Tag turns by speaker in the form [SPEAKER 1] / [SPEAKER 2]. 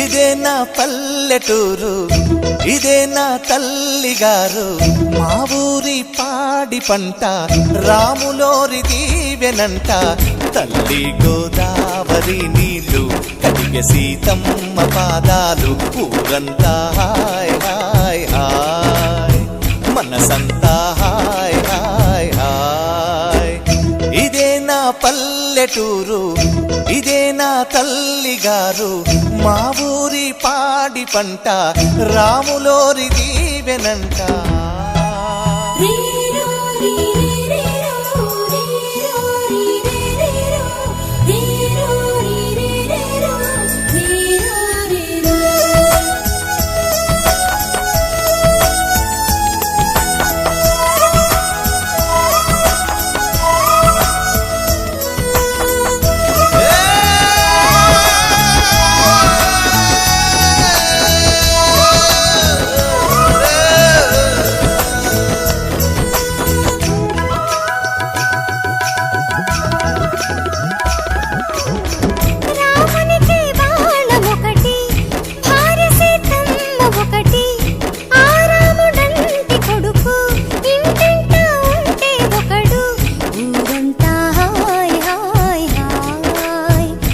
[SPEAKER 1] ఇదే నా పల్లెటూరు, ఇదే నా తల్లిగారు, మా ఊరి పాడి పంట రాములోరి దీవెనంట. తల్లి గోదావరి నీళ్ళు కడిగే సీతమ్మ పాదాలు, ఊరంతా హాయ్ హాయ్ హాయ్, మనసంతా హాయ్ హాయ్ హాయ్. ఇదే నా పల్లెటూరు, ఇదే నా తల్లిగారు, మా ఊరి పాడి పంట రాములోరి దీవెనంట.